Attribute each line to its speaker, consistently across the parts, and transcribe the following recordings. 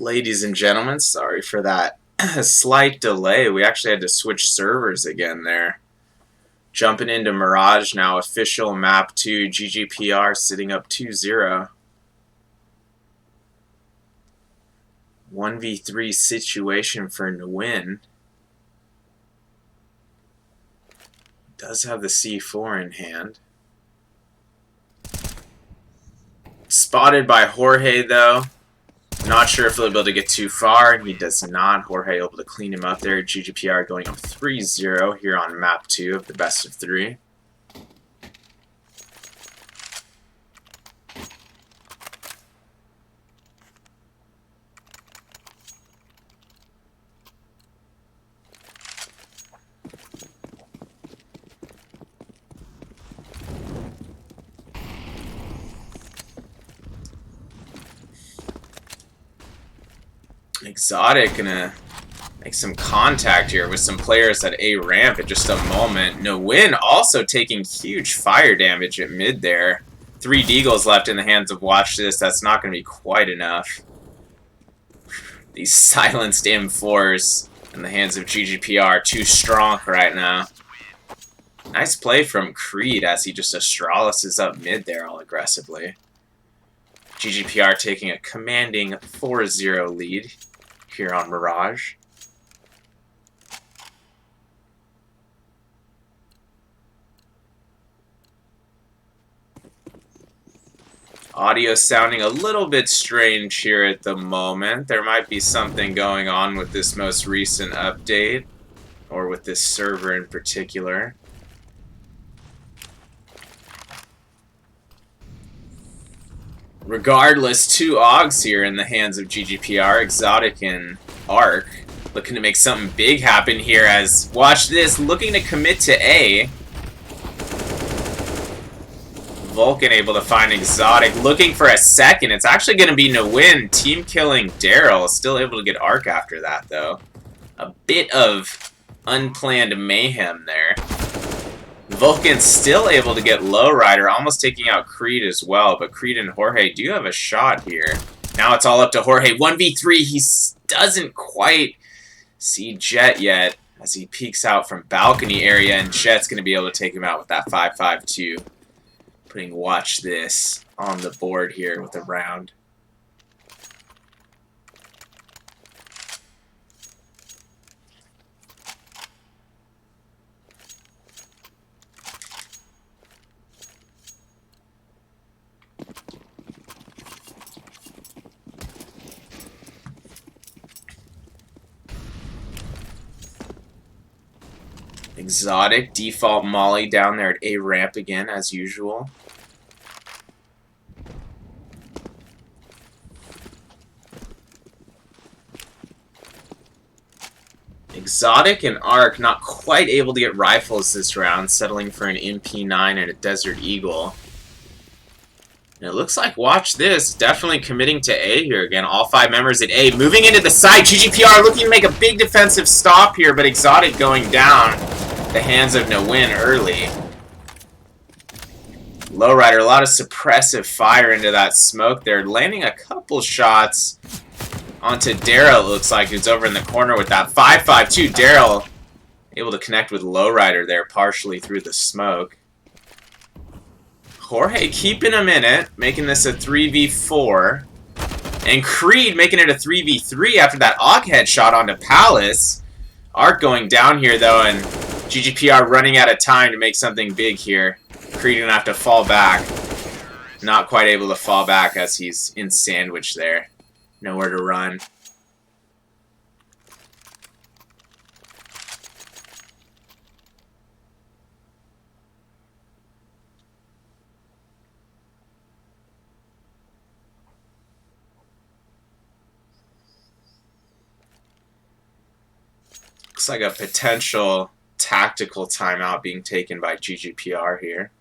Speaker 1: Ladies and gentlemen, sorry for that slight delay. We actually had to switch servers again there. Jumping into Mirage now, official map 2, Ggpr sitting up 2-0. 1v3 situation for Nguyen. Does have the C4 in hand. Spotted by Jorge though. Not sure if he'll be able to get too far. He does not. Jorge able to clean him up there. Ggpr going up 3-0 here on map 2 of the best of 3. Exotic gonna make some contact here with some players at A ramp at just a moment. Nguyen also taking huge fire damage at mid there. 3 Deagles left in the hands of Watch This. That's not going to be quite enough. These silenced M4s in the hands of Ggpr too strong right now. Nice play from Creed as he just Astralis up mid there all aggressively. Ggpr taking a commanding 4-0 lead here on Mirage. Audio sounding a little bit strange here at the moment. There might be something going on with this most recent update, or with this server in particular. Regardless, 2 Augs here in the hands of Ggpr, Exotic and Arc. Looking to make something big happen here as, Watch This, looking to commit to A. Vulcan able to find Exotic, looking for a second. It's actually going to be Nguyen team killing Daryl. Still able to get Arc after that, though. A bit of unplanned mayhem there. Vulcan still able to get Lowrider, almost taking out Creed as well, but Creed and Jorge do have a shot here. Now it's all up to Jorge. 1v3, he doesn't quite see Jet yet as he peeks out from balcony area, and Jet's going to be able to take him out with that 5.52. Putting Watch This on the board here with a round. Exotic, default Molly down there at A ramp again, as usual. Exotic and Arc not quite able to get rifles this round, settling for an MP9 and a Desert Eagle. And it looks like, Watch This, definitely committing to A here again. All 5 members at A, moving into the side. Ggpr looking to make a big defensive stop here, but Exotic going down. The hands of Nguyen early. Lowrider, a lot of suppressive fire into that smoke there. Landing a couple shots onto Daryl, it looks like, who's over in the corner with that 5.52. Daryl able to connect with Lowrider there partially through the smoke. Jorge keeping him in it, making this a 3v4. And Creed making it a 3v3 after that Aug headshot onto Palace. Arc going down here, though, and Ggpr running out of time to make something big here. Creed gonna have to fall back. Not quite able to fall back as he's in sandwich there. Nowhere to run. Looks like a potential tactical timeout being taken by Ggpr here.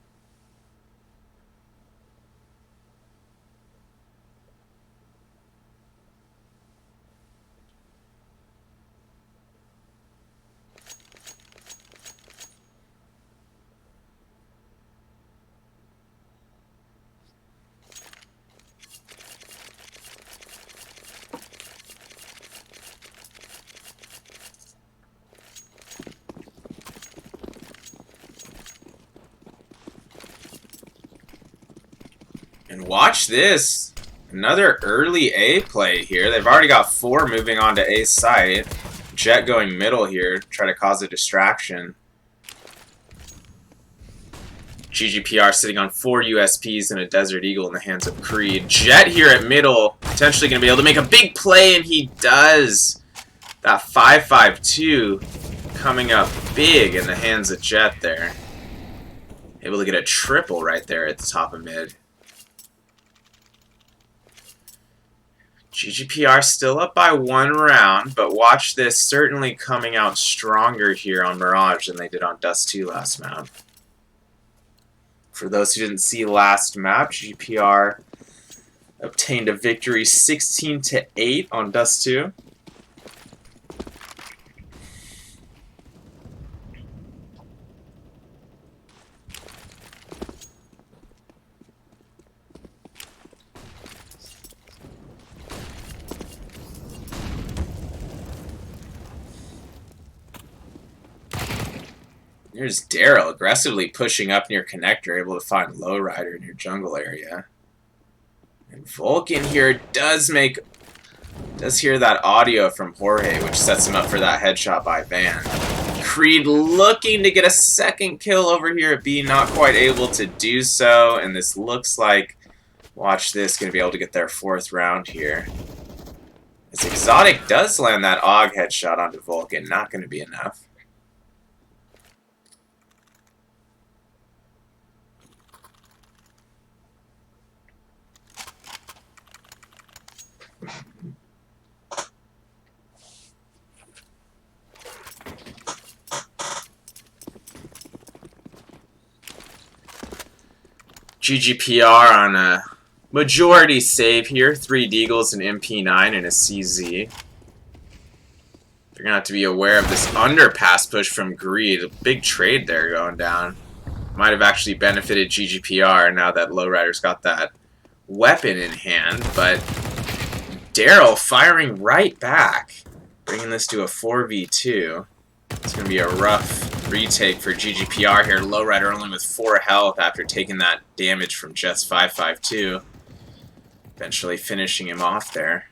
Speaker 1: And watch this. Another early A play here. They've already got 4 moving on to A site. Jet going middle here, try to cause a distraction. Ggpr sitting on 4 USPs and a Desert Eagle in the hands of Creed. Jet here at middle, potentially going to be able to make a big play, and he does. That 5.52 coming up big in the hands of Jet there. Able to get a triple right there at the top of mid. Ggpr still up by 1 round, but watch this, certainly coming out stronger here on Mirage than they did on Dust 2 last map. For those who didn't see last map, Ggpr obtained a victory 16-8 on Dust 2. Here's Daryl aggressively pushing up near connector, able to find Lowrider in your jungle area. And Vulcan here does hear that audio from Jorge, which sets him up for that headshot by Van. Creed looking to get a second kill over here at B, not quite able to do so, and this looks like, watch this, going to be able to get their 4th round here. As Exotic does land that AUG headshot onto Vulcan, not going to be enough. Ggpr on a majority save here. 3 Deagles, an MP9, and a CZ. They're going to have to be aware of this underpass push from Greed. A big trade there going down. Might have actually benefited Ggpr now that Lowrider's got that weapon in hand. But Daryl firing right back. Bringing this to a 4v2. It's going to be a rough retake for Ggpr here. Lowrider only with 4 health after taking that damage from Jet's 5.52. Eventually finishing him off there.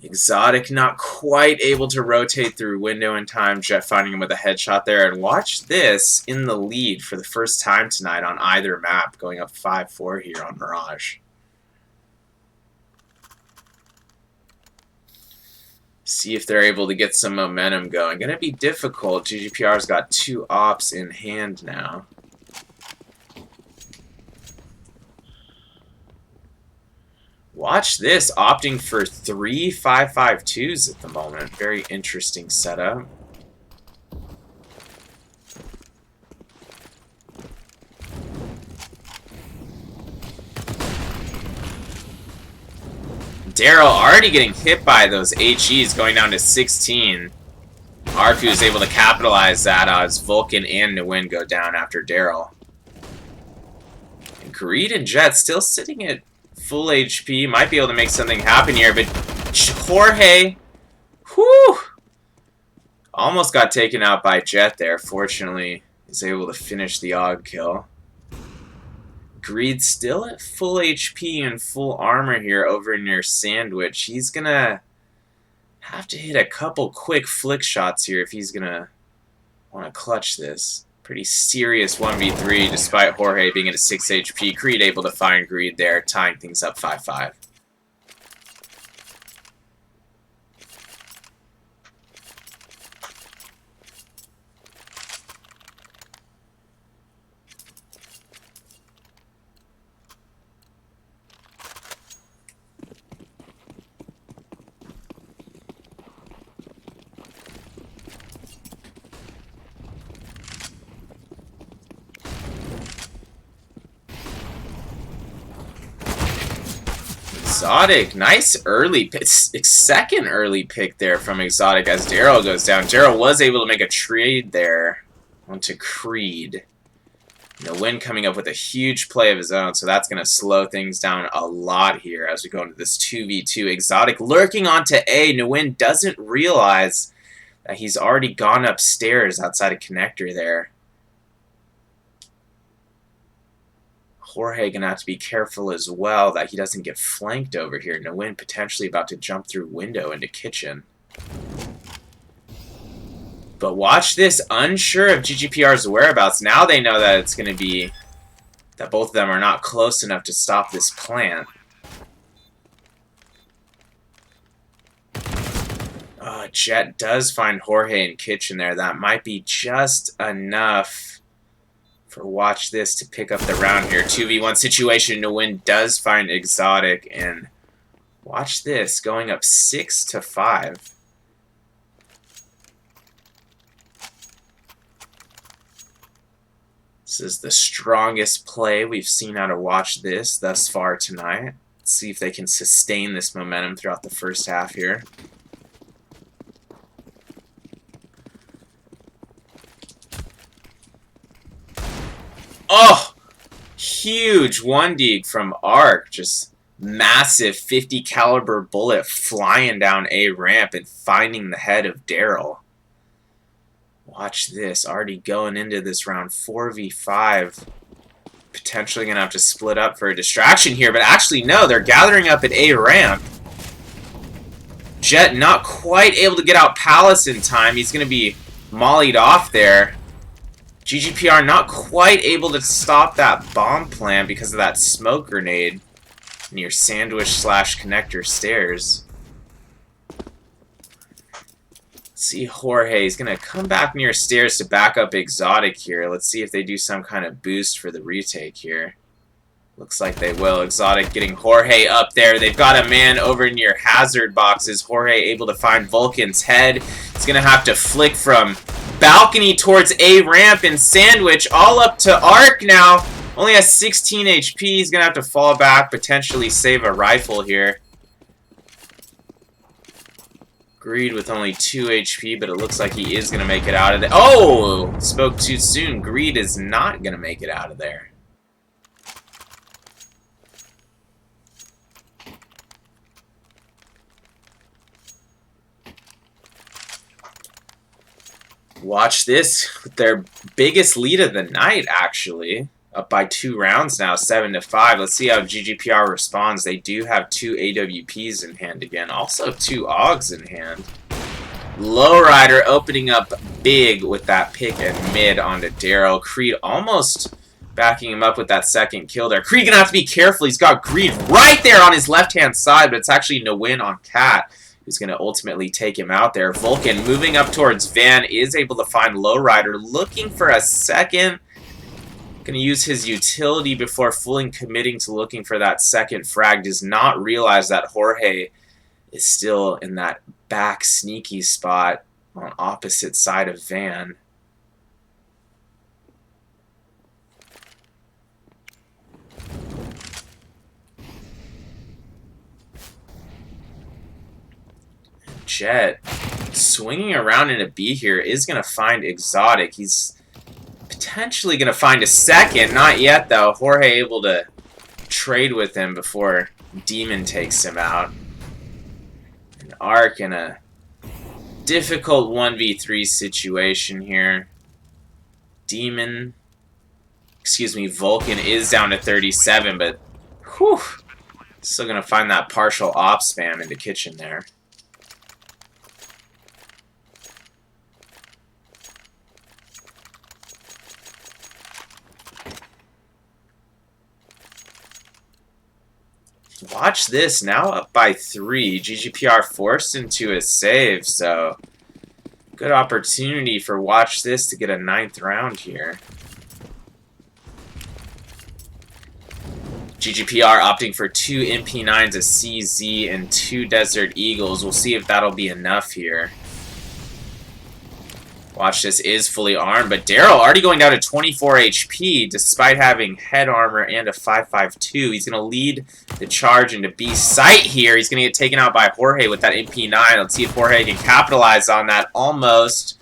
Speaker 1: Exotic not quite able to rotate through window in time. Jet finding him with a headshot there. And watch this, in the lead for the first time tonight on either map. Going up 5-4 here on Mirage. See if they're able to get some momentum going. Gonna be difficult. Ggpr's got 2 ops in hand now. Watch this, opting for 3 5.52s at the moment. Very interesting setup. Daryl already getting hit by those HEs, going down to 16. Arku is able to capitalize that as Vulcan and Nguyen go down after Daryl. And Greed and Jet still sitting at full HP. Might be able to make something happen here, but Jorge, whew, almost got taken out by Jet there. Fortunately, he's able to finish the AUG kill. Greed still at full HP and full armor here over near Sandwich. He's gonna have to hit a couple quick flick shots here if he's gonna want to clutch this. Pretty serious 1v3 despite Jorge being at a 6 HP. Creed able to find Greed there, tying things up 5-5. Exotic, nice early pick, second early pick there from Exotic as Daryl goes down. Daryl was able to make a trade there onto Creed. Nguyen coming up with a huge play of his own, so that's going to slow things down a lot here as we go into this 2v2. Exotic lurking onto A. Nguyen doesn't realize that he's already gone upstairs outside of connector there. Jorge gonna have to be careful as well that he doesn't get flanked over here. Nguyen potentially about to jump through window into kitchen. But watch this, unsure of Ggpr's whereabouts. Now they know that it's gonna be that both of them are not close enough to stop this plant. Jet does find Jorge in kitchen there. That might be just enough for watch this to pick up the round here. 2v1 situation. Nguyen does find Exotic, and watch this going up 6-5. This is the strongest play we've seen out of watch this thus far tonight. Let's see if they can sustain this momentum throughout the first half here. Oh! Huge 1D from Arc. Just massive 50 caliber bullet flying down A ramp and finding the head of Daryl. Watch this. Already going into this round 4v5. Potentially going to have to split up for a distraction here. But actually, no. They're gathering up at A ramp. Jet not quite able to get out Palace in time. He's going to be mollied off there. Ggpr not quite able to stop that bomb plant because of that smoke grenade near sandwich/connector stairs. Let's see, Jorge is going to come back near stairs to back up Exotic here. Let's see if they do some kind of boost for the retake here. Looks like they will. Exotic getting Jorge up there. They've got a man over near hazard boxes. Jorge able to find Vulcan's head. He's going to have to flick from balcony towards A ramp and sandwich. All up to Arc now. Only has 16 HP. He's going to have to fall back. Potentially save a rifle here. Greed with only 2 HP, but it looks like he is going to make it out of there. Oh! Spoke too soon. Greed is not going to make it out of there. Watch this, with their biggest lead of the night, actually. Up by 2 rounds now, 7-5. Let's see how Ggpr responds. They do have 2 AWPs in hand again. Also 2 AUGs in hand. Lowrider opening up big with that pick at mid onto Daryl. Creed almost backing him up with that second kill there. Creed gonna have to be careful. He's got Greed right there on his left-hand side, but it's actually Nguyen on Cat who's going to ultimately take him out there. Vulcan moving up towards Van is able to find Lowrider, looking for a second. Going to use his utility before fully committing to looking for that second frag. Does not realize that Jorge is still in that back sneaky spot on opposite side of Van. Jet swinging around into B here is going to find Exotic. He's potentially going to find a second. Not yet, though. Jorge able to trade with him before Demon takes him out. And Arc in a difficult 1v3 situation here. Demon, excuse me, Vulcan is down to 37, but whew, still going to find that partial op spam in the kitchen there. Watch this, now up by 3. Ggpr forced into a save, so good opportunity for watch this to get a 9th round here. Ggpr opting for 2 MP9s, a CZ, and 2 Desert Eagles. We'll see if that'll be enough here. Watch this is fully armed, but Daryl already going down to 24 HP despite having head armor and a 5.52. He's going to lead the charge into B site here. He's going to get taken out by Jorge with that MP9. Let's see if Jorge can capitalize on that. Almost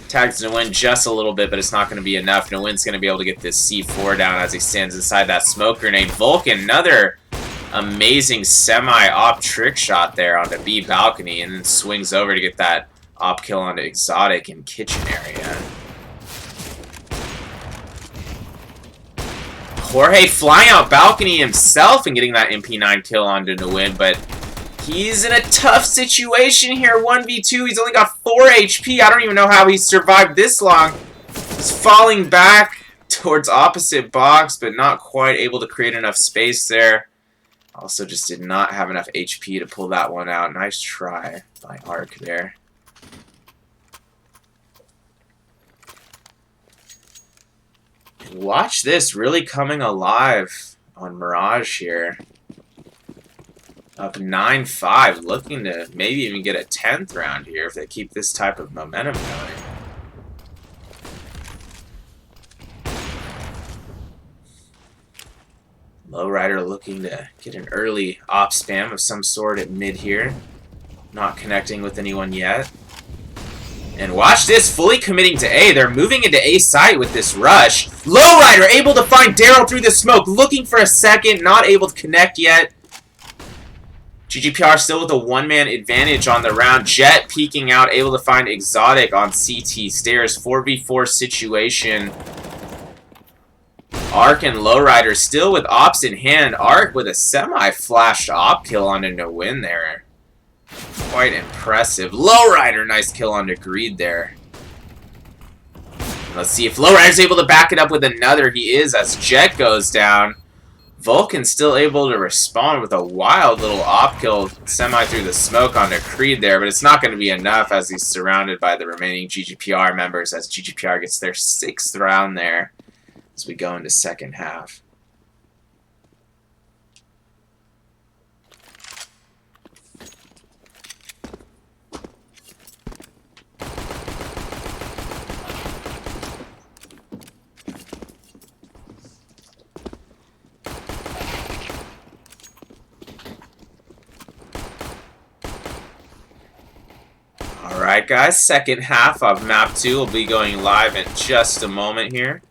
Speaker 1: tags Nguyen just a little bit, but it's not going to be enough. Nguyen's going to be able to get this C4 down as he stands inside that smoke grenade. Vulcan, another amazing semi-op trick shot there onto B balcony, and then swings over to get that op kill onto Exotic in kitchen area. Jorge flying out balcony himself and getting that MP9 kill onto Nguyen, but he's in a tough situation here. 1v2, he's only got 4 HP. I don't even know how he survived this long. He's falling back towards opposite box, but not quite able to create enough space there. Also just did not have enough HP to pull that one out. Nice try by Arc there. Watch this, really coming alive on Mirage here. Up 9-5, looking to maybe even get a 10th round here if they keep this type of momentum going. Lowrider looking to get an early op spam of some sort at mid here. Not connecting with anyone yet. And watch this, fully committing to A. They're moving into A site with this rush. Lowrider able to find Daryl through the smoke, looking for a second, not able to connect yet. Ggpr still with a one-man advantage on the round. Jet peeking out, able to find Exotic on CT stairs. 4v4 situation. Arc and Lowrider still with ops in hand. Arc with a semi-flashed op kill on a no-win there. Quite impressive. Lowrider, nice kill on the Greed there. Let's see if Lowrider's able to back it up with another. He is, as Jet goes down. Vulcan still able to respond with a wild little op kill semi through the smoke on the Creed there, but it's not going to be enough as he's surrounded by the remaining Ggpr members as Ggpr gets their 6th round there as we go into second half. Alright guys, second half of map 2 will be going live in just a moment here.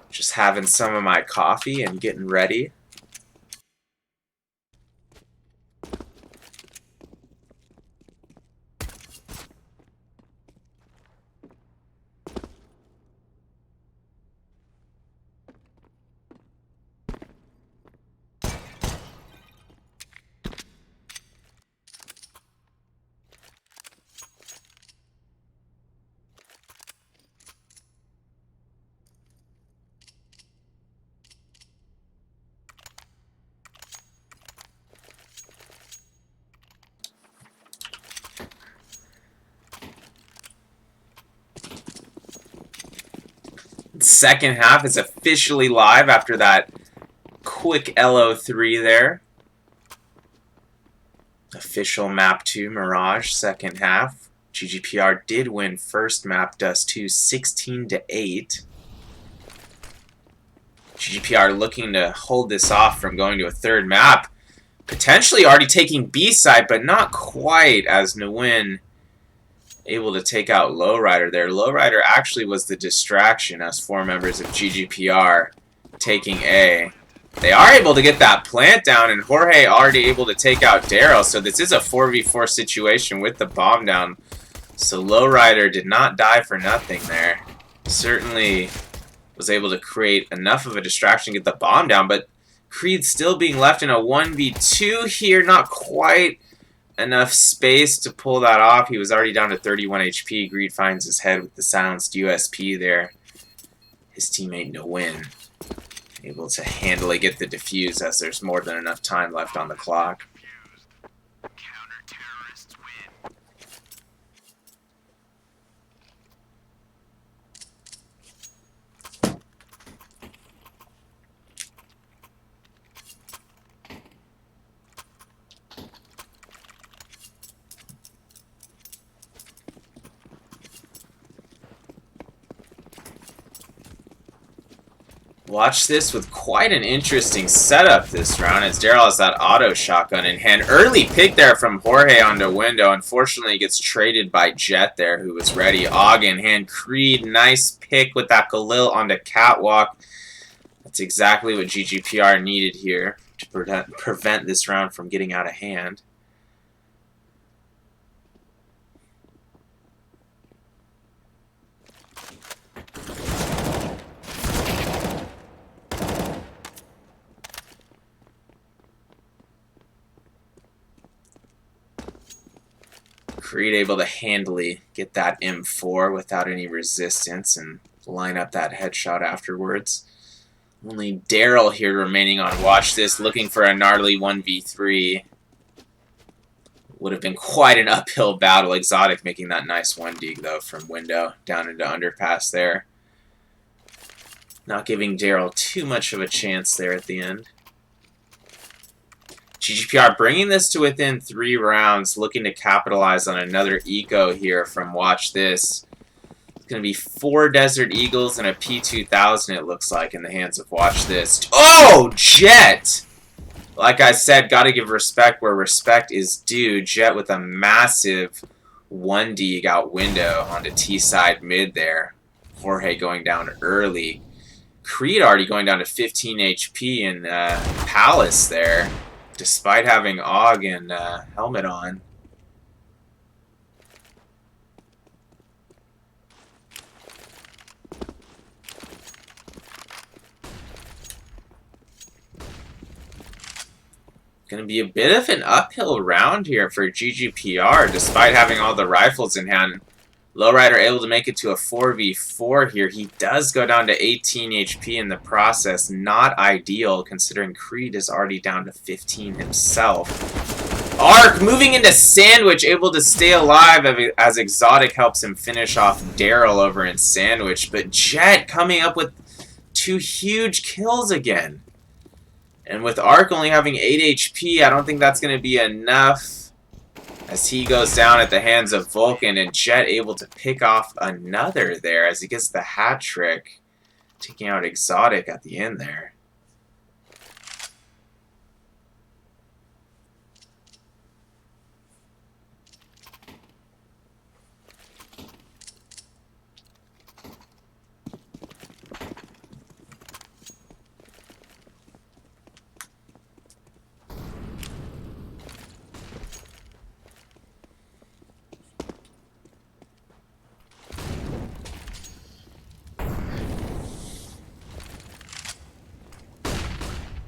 Speaker 1: Just having some of my coffee and getting ready. Second half is officially live after that quick LO3 there. Official map 2 Mirage second half. Ggpr did win first map Dust 2 16-8. Ggpr looking to hold this off from going to a third map. Potentially already taking B side, but not quite, as Nguyen able to take out Lowrider there. Lowrider actually was the distraction as 4 members of Ggpr taking A. They are able to get that plant down, and Jorge already able to take out Daryl, so this is a 4v4 situation with the bomb down. So Lowrider did not die for nothing there. Certainly was able to create enough of a distraction to get the bomb down, but Creed still being left in a 1v2 here, not quite enough space to pull that off. He was already down to 31 HP. Greed finds his head with the silenced USP there. His teammate Nguyen able to handily get the defuse as there's more than enough time left on the clock. Watch this with quite an interesting setup this round as Daryl has that auto shotgun in hand. Early pick there from Jorge onto window. Unfortunately, he gets traded by Jet there, who was ready. Og in hand. Creed, nice pick with that Galil onto Catwalk. That's exactly what Ggpr needed here to prevent this round from getting out of hand. Creed able to handily get that M4 without any resistance and line up that headshot afterwards. Only Daryl here remaining on watch this, looking for a gnarly 1v3. Would have been quite an uphill battle. Exotic making that nice 1 dig though from window down into underpass there. Not giving Daryl too much of a chance there at the end. Ggpr bringing this to within 3 rounds, looking to capitalize on another eco here from watch this. It's going to be 4 Desert Eagles and a P2000 it looks like in the hands of watch this. Oh, Jet! Like I said, got to give respect where respect is due. Jet with a massive 1 dig out window onto T-side mid there. Jorge going down early. Creed already going down to 15 HP in Palace there, despite having AUG and helmet on. Going to be a bit of an uphill round here for Ggpr, despite having all the rifles in hand. Lowrider able to make it to a 4v4 here. He does go down to 18 HP in the process. Not ideal, considering Creed is already down to 15 himself. Arc moving into Sandwich, able to stay alive as Exotic helps him finish off Daryl over in Sandwich. But Jet coming up with 2 huge kills again. And with Arc only having 8 HP, I don't think that's going to be enough. As he goes down at the hands of Vulcan, and Jet able to pick off another there as he gets the hat trick, taking out Exotic at the end there.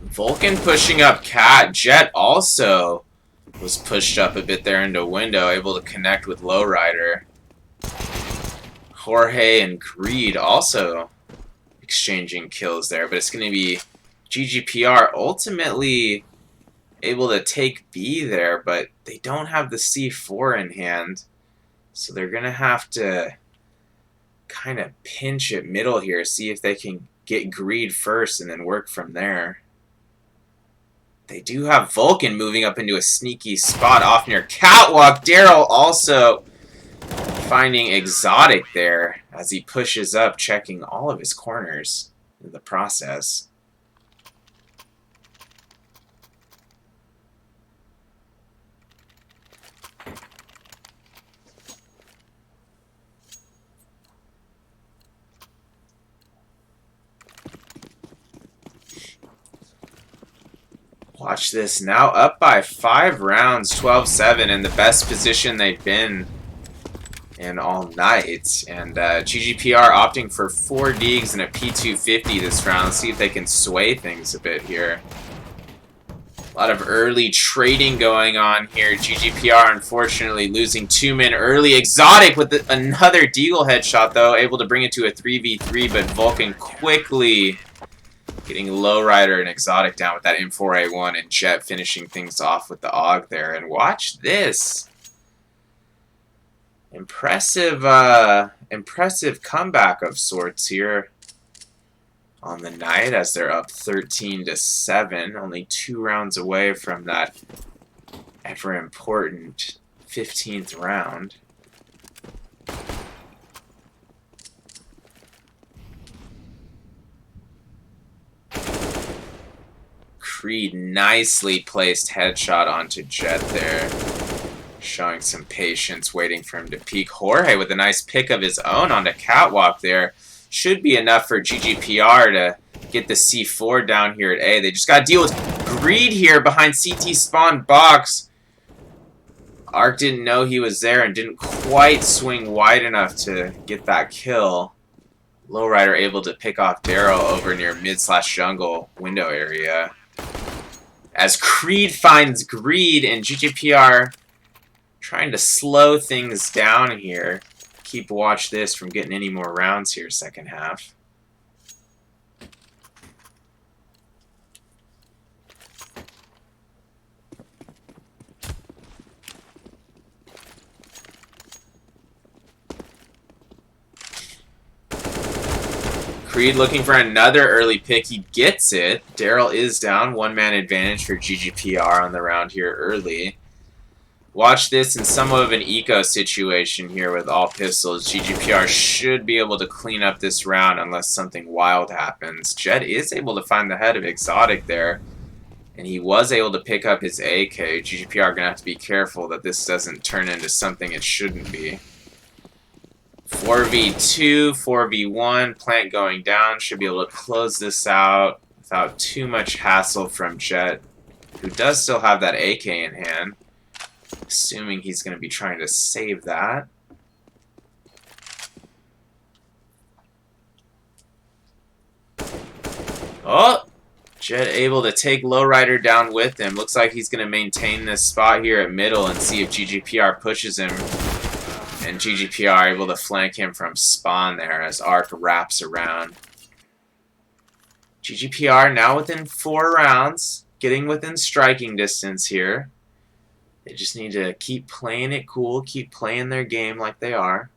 Speaker 1: Vulcan pushing up Cat. Jet also was pushed up a bit there into window, able to connect with Lowrider. Jorge and Greed also exchanging kills there, but it's going to be Ggpr ultimately able to take B there, but they don't have the C4 in hand, so they're going to have to kind of pinch at middle here, see if they can get Greed first and then work from there. They do have Vulcan moving up into a sneaky spot off near Catwalk. Daryl also finding Exotic there as he pushes up, checking all of his corners in the process. Watch this, now up by 5 rounds, 12-7, in the best position they've been in all night. And Ggpr opting for 4 digs and a P250 this round. Let's see if they can sway things a bit here. A lot of early trading going on here. Ggpr unfortunately losing 2 men early. Exotic with another deagle headshot though, able to bring it to a 3v3, but Vulcan quickly getting Lowrider and Exotic down with that M4A1, and Jet finishing things off with the AUG there. And watch this. Impressive comeback of sorts here on the night as they're up 13-7, only 2 rounds away from that ever important 15th round. Creed nicely placed headshot onto Jet there, showing some patience, waiting for him to peek. Jorge with a nice pick of his own onto Catwalk there. Should be enough for Ggpr to get the C4 down here at A. They just got to deal with Greed here behind CT spawn box. Arc didn't know he was there and didn't quite swing wide enough to get that kill. Lowrider able to pick off Daryl over near mid/jungle window area. As Creed finds Greed, and Ggpr Trying to slow things down here. Keep watch this from getting any more rounds here second half. Creed looking for another early pick. He gets it. Daryl is down. One-man advantage for Ggpr on the round here early. Watch this in somewhat of an eco situation here with all pistols. Ggpr should be able to clean up this round unless something wild happens. Jet is able to find the head of Exotic there. And he was able to pick up his AK. Ggpr going to have to be careful that this doesn't turn into something it shouldn't be. 4v2, 4v1, plant going down. Should be able to close this out without too much hassle from Jet, who does still have that AK in hand. Assuming he's going to be trying to save that. Oh! Jet able to take Lowrider down with him. Looks like he's going to maintain this spot here at middle and see if Ggpr pushes him. And Ggpr able to flank him from spawn there as Arc wraps around. Ggpr now within 4 rounds. Getting within striking distance here. They just need to keep playing it cool. Keep playing their game like they are.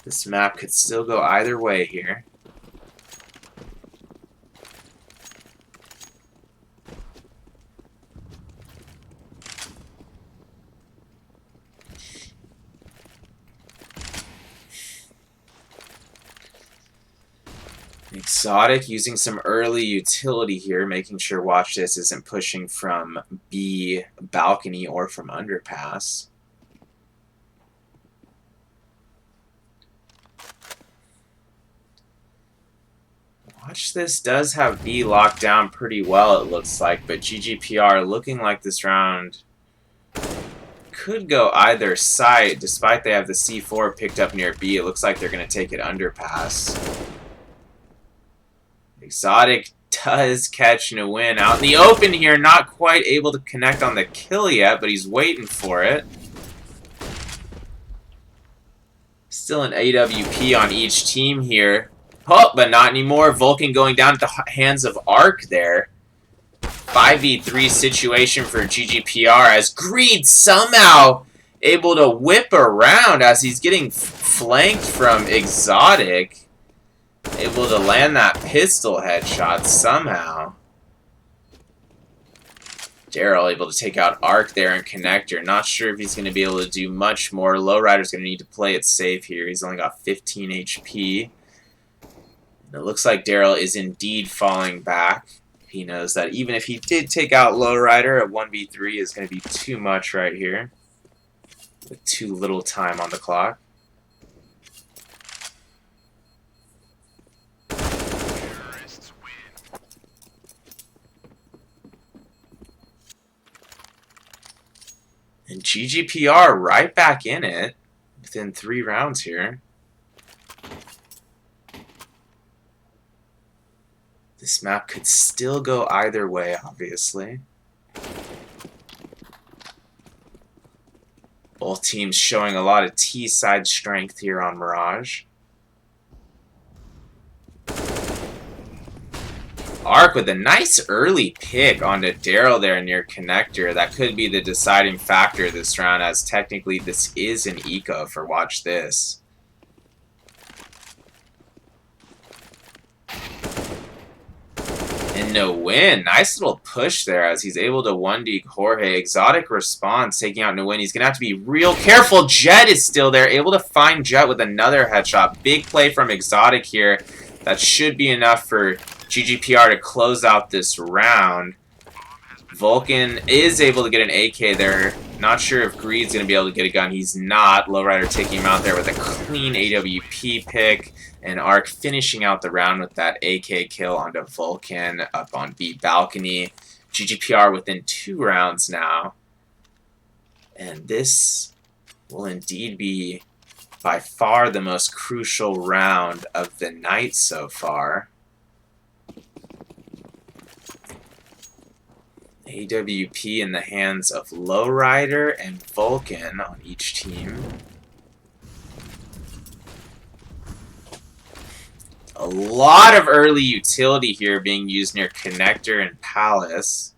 Speaker 1: This map could still go either way here. Exotic using some early utility here, making sure watch this isn't pushing from B balcony or from underpass. Watch this does have B locked down pretty well, it looks like, but Ggpr looking like this round could go either side, despite they have the C4 picked up near B. It looks like they're going to take it underpass. Exotic does catch Nguyen out in the open here, not quite able to connect on the kill yet, but he's waiting for it. Still an AWP on each team here. Oh, but not anymore. Vulcan going down at the hands of Arc there. 5v3 situation for Ggpr as Greed somehow able to whip around as he's getting flanked from Exotic. Able to land that pistol headshot somehow. Daryl able to take out Arc there and Connector. Not sure if he's going to be able to do much more. Lowrider's going to need to play it safe here. He's only got 15 HP. And it looks like Daryl is indeed falling back. He knows that even if he did take out Lowrider, a 1v3 is going to be too much right here. With too little time on the clock. And Ggpr right back in it within 3 rounds here. This map could still go either way, obviously. Both teams showing a lot of T-side strength here on Mirage. Arc with a nice early pick onto Daryl there near Connector. That could be the deciding factor this round, as technically this is an eco for watch this. And Nguyen, nice little push there as he's able to 1D Jorge. Exotic response, taking out Nguyen. He's going to have to be real careful. Jet is still there, able to find Jet with another headshot. Big play from Exotic here. That should be enough for Ggpr to close out this round. Vulcan is able to get an AK there. Not sure if Greed's going to be able to get a gun. He's not. Lowrider taking him out there with a clean AWP pick. And Arc finishing out the round with that AK kill onto Vulcan up on B balcony. Ggpr within 2 rounds now. And this will indeed be by far the most crucial round of the night so far. AWP in the hands of Lowrider and Vulcan on each team. A lot of early utility here being used near Connector and Palace.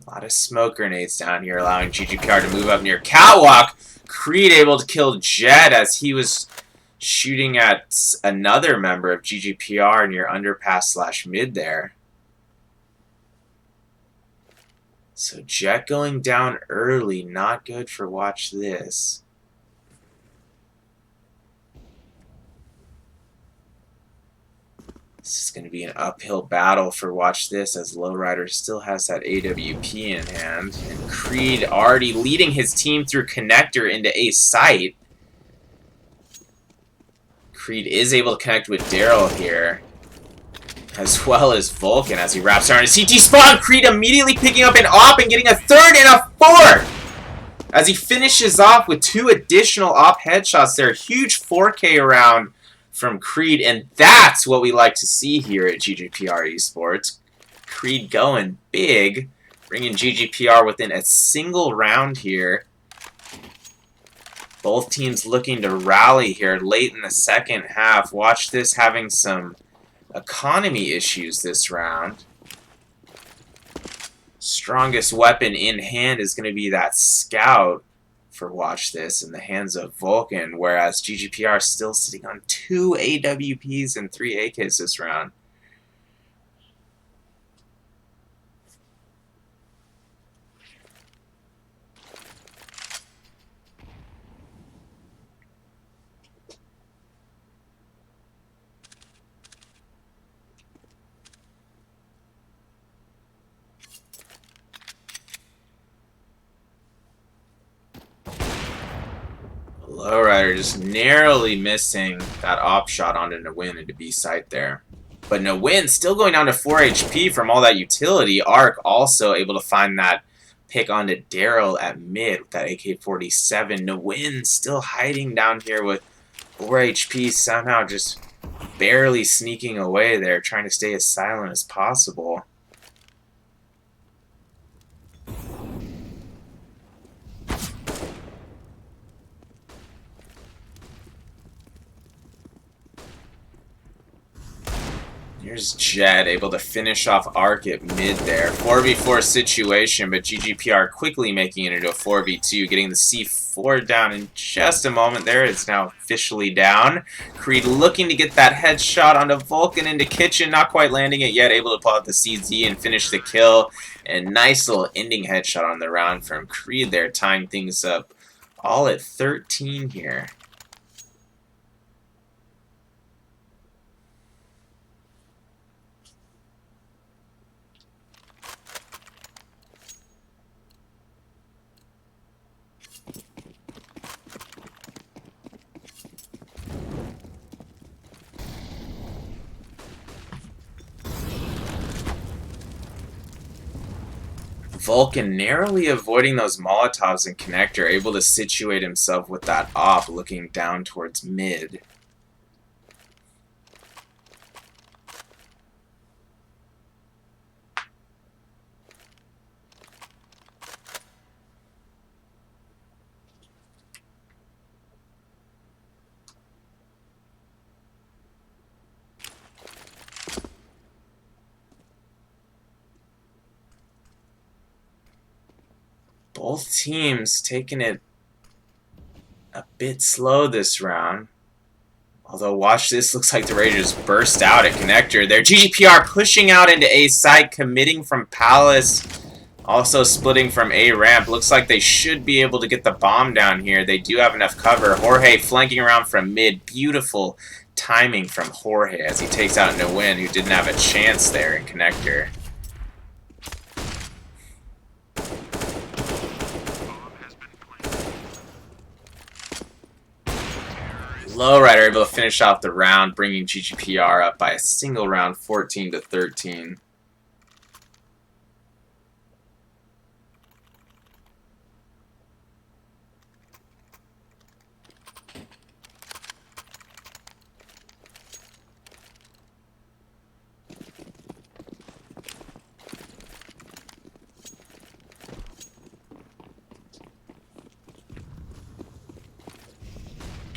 Speaker 1: A lot of smoke grenades down here, allowing Ggpr to move up near Catwalk. Creed able to kill Jet as he was shooting at another member of Ggpr near underpass / mid there. So Jet going down early, not good for watch this. This is going to be an uphill battle for watch this as Lowrider still has that AWP in hand. And Creed already leading his team through Connector into A site. Creed is able to connect with Daryl here, as well as Vulcan as he wraps around a CT spawn. Creed immediately picking up an op and getting a third and a fourth as he finishes off with 2 additional op headshots there. Huge 4K round from Creed, and that's what we like to see here at Ggpr Esports. Creed going big, bringing Ggpr within a single round here. Both teams looking to rally here late in the second half. Watch this having some economy issues this round. Strongest weapon in hand is going to be that scout for watch this in the hands of Vulcan, whereas Ggpr is still sitting on 2 AWPs and 3 AKs this round. Lowrider just narrowly missing that op shot onto Nawin into B site there. But Nawin still going down to 4 HP from all that utility. Arc also able to find that pick onto Daryl at mid with that AK-47. Nawin still hiding down here with 4 HP, somehow just barely sneaking away there, trying to stay as silent as possible. Here's Jet able to finish off Arc at mid there. 4v4 situation, but Ggpr quickly making it into a 4v2, getting the C4 down in just a moment there. It's now officially down. Creed looking to get that headshot onto Vulcan into Kitchen, not quite landing it yet, able to pull out the CZ and finish the kill. And nice little ending headshot on the round from Creed there, tying things up all at 13 here. Vulcan narrowly avoiding those Molotovs in Connector, able to situate himself with that op looking down towards mid. Both teams taking it a bit slow this round. Although, watch this, looks like the Raiders burst out at Connector there. Ggpr pushing out into A side, committing from Palace. Also splitting from A ramp. Looks like they should be able to get the bomb down here. They do have enough cover. Jorge flanking around from mid. Beautiful timing from Jorge as he takes out Nawin, who didn't have a chance there in Connector. Lowrider able to finish off the round, bringing Ggpr up by a single round, 14-13.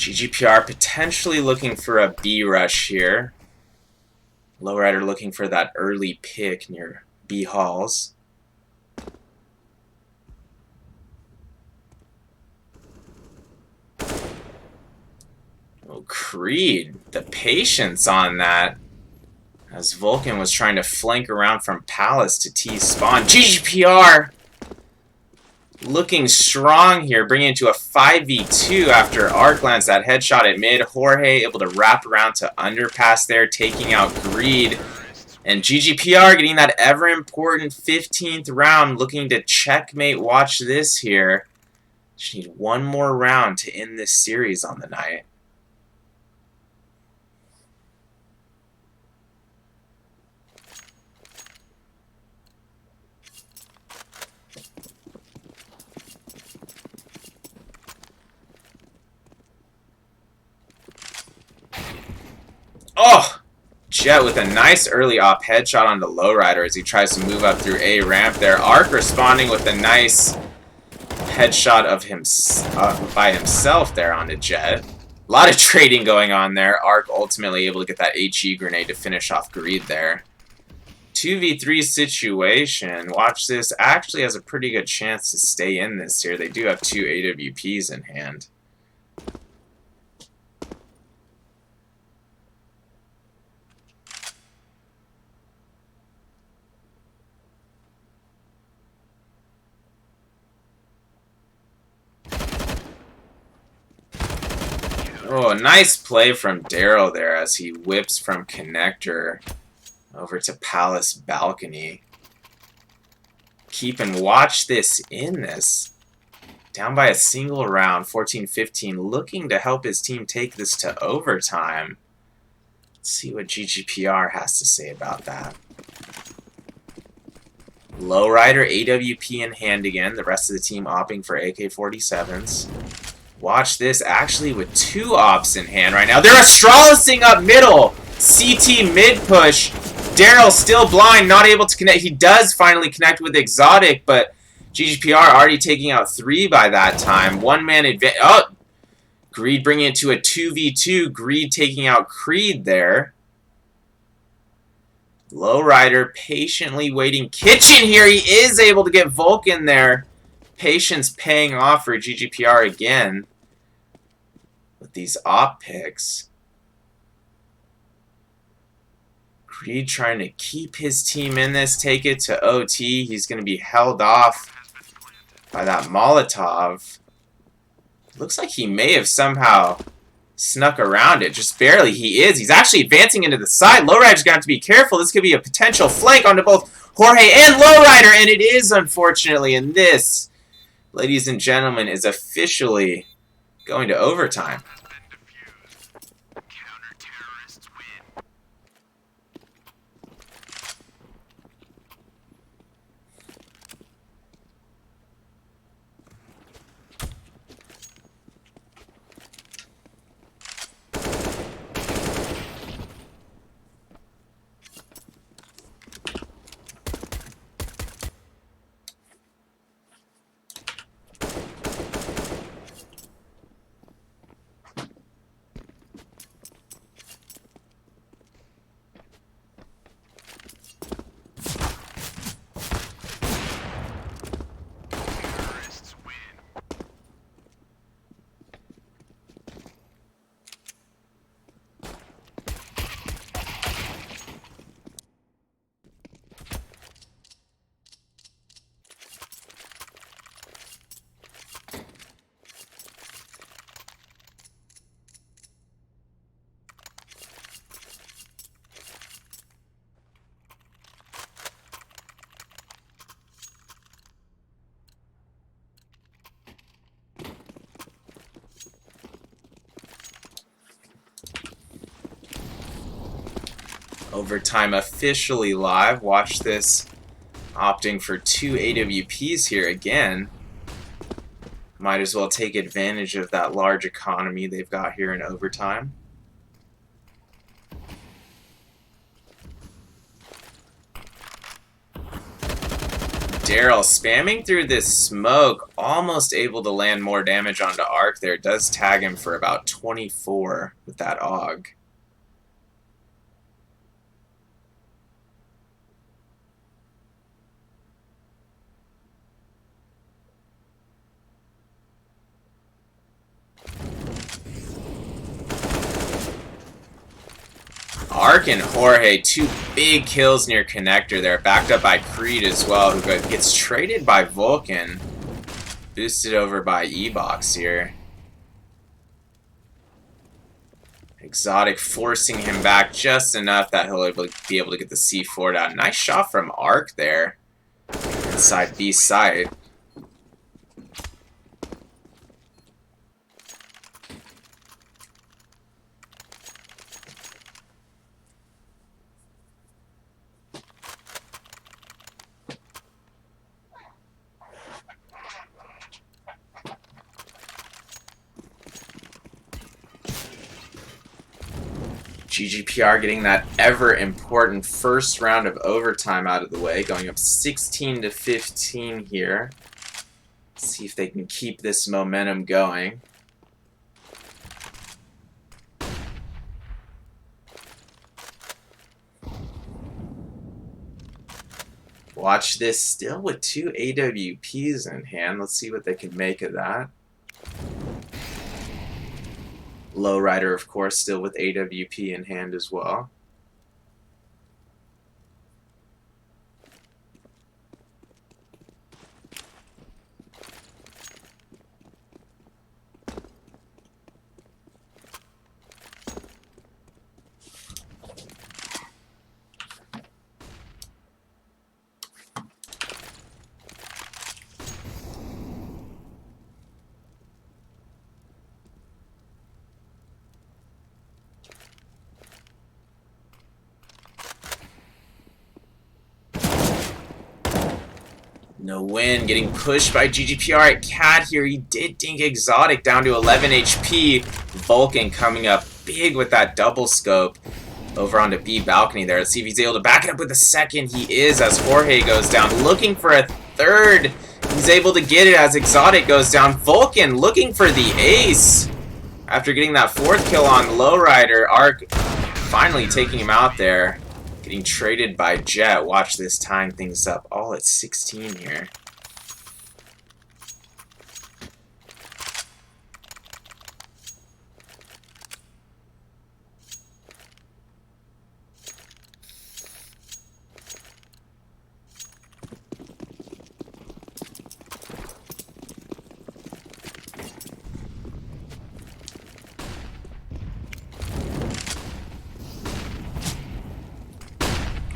Speaker 1: Ggpr potentially looking for a B rush here. Lowrider looking for that early pick near B halls. Oh, Creed, the patience on that. As Vulcan was trying to flank around from Palace to T spawn. Ggpr looking strong here, bringing it to a 5v2 after Arc lands that headshot at mid. Jorge able to wrap around to underpass there, taking out Greed. And Ggpr getting that ever-important 15th round, looking to checkmate. Watch this here. Just need one more round to end this series on the night. Oh! Jet with a nice early op headshot onto Lowrider as he tries to move up through A ramp there. Arc responding with a nice headshot of him by himself there onto Jet. A lot of trading going on there. Arc ultimately able to get that HE grenade to finish off Greed there. 2v3 situation. Watch this. Actually has a pretty good chance to stay in this here. They do have 2 AWPs in hand. Oh, a nice play from Daryl there as he whips from connector over to Palace balcony. Keep and watch this in this. Down by a single round, 14-15, looking to help his team take this to overtime. Let's see what Ggpr has to say about that. Lowrider, AWP in hand again. The rest of the team opting for AK-47s. Watch this, actually with 2 ops in hand right now. They're Astralusing up middle. CT mid push. Daryl still blind, not able to connect. He does finally connect with Exotic, but Ggpr already taking out 3 by that time. One-man advantage. Oh! Greed bringing it to a 2v2. Greed taking out Creed there. Lowrider patiently waiting. Kitchen here. He is able to get Vulcan there. Patience paying off for Ggpr again with these op picks. Creed trying to keep his team in this, take it to OT. He's going to be held off by that Molotov. Looks like he may have somehow snuck around it, just barely. He is. He's actually advancing into the side. Lowrider's got to be careful. This could be a potential flank onto both Jorge and Lowrider, and it is, unfortunately, in this, ladies and gentlemen, is officially going to overtime. Overtime officially live. Watch this. Opting for 2 AWPs here again. Might as well take advantage of that large economy they've got here in overtime. Daryl spamming through this smoke, almost able to land more damage onto Arc there. Does tag him for about 24 with that AUG. Arc and Jorge, 2 big kills near connector there, backed up by Creed as well, who gets traded by Vulcan. Boosted over by E-Box here. Exotic forcing him back just enough that he'll be able to get the C4 down. Nice shot from Arc there. Inside B site. Ggpr getting that ever-important first round of overtime out of the way, going up 16 to 15 here. See if they can keep this momentum going. Watch this, still with 2 AWPs in hand. Let's see what they can make of that. Lowrider, of course, still with AWP in hand as well. No win, getting pushed by Ggpr at Cat here. He did dink Exotic down to 11 HP. Vulcan coming up big with that double scope over onto B balcony there. Let's see if he's able to back it up with a second. He is, as Jorge goes down. Looking for a third. He's able to get it as Exotic goes down. Vulcan looking for the ace. After getting that 4th kill on Lowrider, Arc finally taking him out there. Getting traded by Jet. Watch this, tying things up all at 16 here.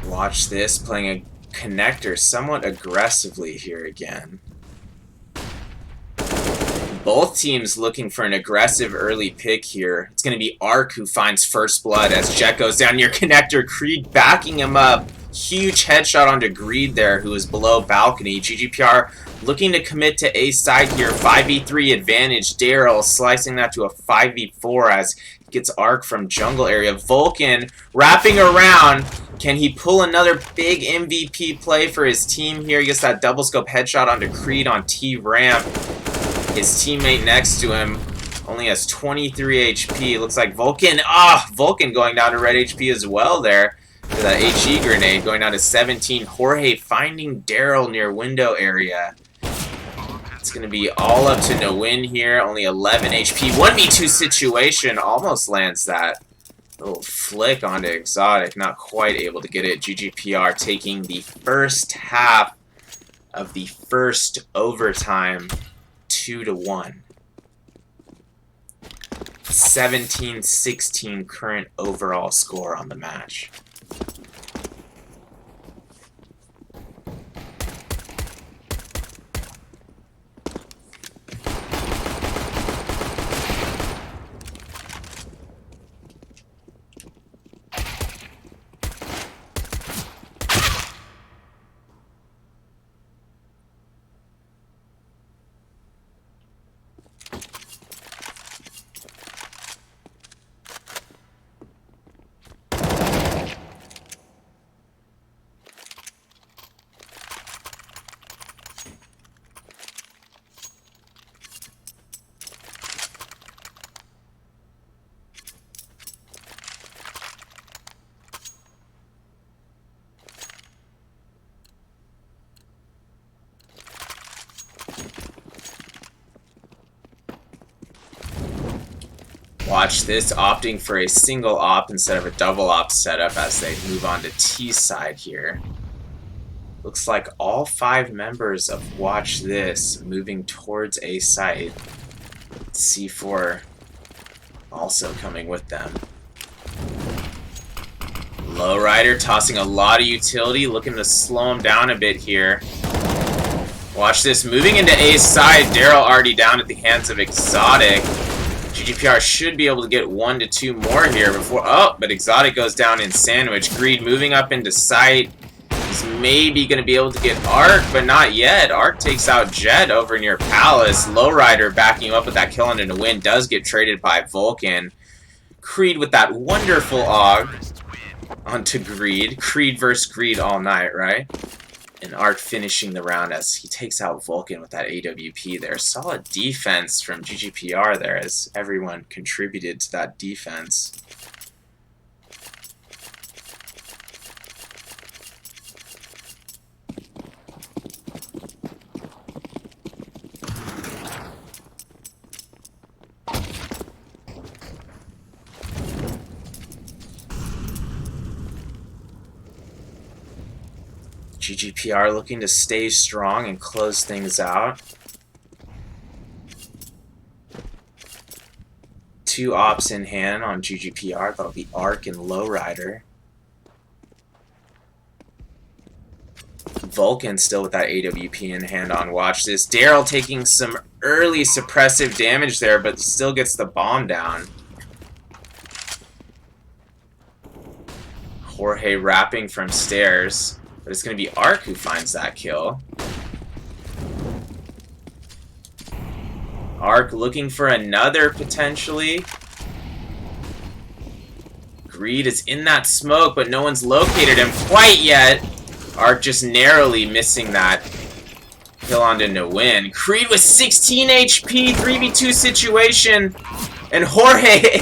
Speaker 1: Watch this, playing a connector somewhat aggressively here again. Both teams looking for an aggressive early pick here. It's going to be Arc who finds first blood as Jet goes down near connector. Creed backing him up. Huge headshot onto Greed there, who is below balcony. Ggpr looking to commit to A side here. 5v3 advantage. Daryl slicing that to a 5v4 as he gets Arc from jungle area. Vulcan wrapping around. Can he pull another big MVP play for his team here? He gets that double scope headshot onto Creed on T ramp. His teammate next to him only has 23 HP. Looks like Vulcan. Vulcan going down to red HP as well there. For that HE grenade going down to 17. Jorge finding Daryl near window area. It's going to be all up to no win here. Only 11 HP. 1v2 situation. Almost lands that. Little flick onto Exotic, not quite able to get it. Ggpr taking the first half of the first overtime 2-1. 17-16 current overall score on the match. Watch this, opting for a single op instead of a double op setup as they move on to T side here. Looks like all 5 members of Watch This moving towards A site. C4 also coming with them. Lowrider tossing a lot of utility, looking to slow him down a bit here. Watch this, moving into A's side. Daryl already down at the hands of Exotic. Ggpr should be able to get 1 to 2 more here before... Oh, but Exotic goes down in sandwich. Greed moving up into sight. He's maybe going to be able to get Arc, but not yet. Arc takes out Jet over near Palace. Lowrider backing you up with that kill on a win does get traded by Vulcan. Creed with that wonderful AUG onto Greed. Creed versus Greed all night, right? And Arc finishing the round as he takes out Vulcan with that AWP there. Solid defense from Ggpr there as everyone contributed to that defense. Ggpr looking to stay strong and close things out. 2 ops in hand on Ggpr. That'll be Arc and Lowrider. Vulcan still with that AWP in hand on Watch This. Daryl taking some early suppressive damage there, but still gets the bomb down. Jorge wrapping from stairs. But it's going to be Arc who finds that kill. Arc looking for another, potentially. Greed is in that smoke, but no one's located him quite yet. Arc just narrowly missing that kill on to win. Creed with 16 HP, 3v2 situation. And Jorge...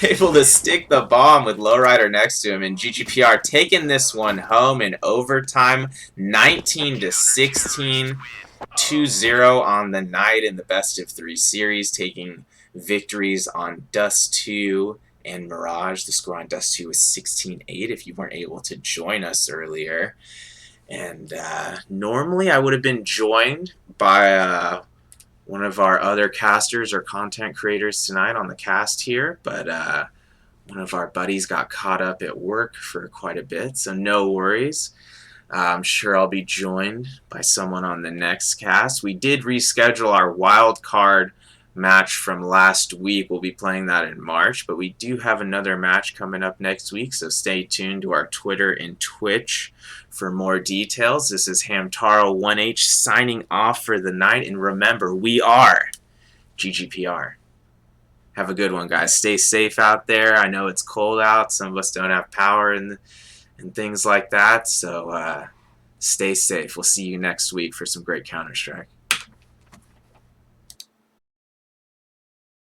Speaker 1: able to stick the bomb with Lowrider next to him, and Ggpr taking this one home in overtime, 19 to 16, 2-0 on the night in the best of 3 series, taking victories on Dust 2 and Mirage. The score on Dust 2 was 16-8 if you weren't able to join us earlier. And normally I would have been joined by one of our other casters or content creators tonight on the cast here, but one of our buddies got caught up at work for quite a bit, so no worries. I'm sure I'll be joined by someone on the next cast. We did reschedule our wild card match from last week. We'll be playing that in March, but we do have another match coming up next week, so stay tuned to our Twitter and Twitch for more details. This is Hamtaro1H signing off for the night, and remember, we are Ggpr. Have a good one, guys. Stay safe out there. I know it's cold out. Some of us don't have power and things like that, so stay safe. We'll see you next week for some great Counter-Strike.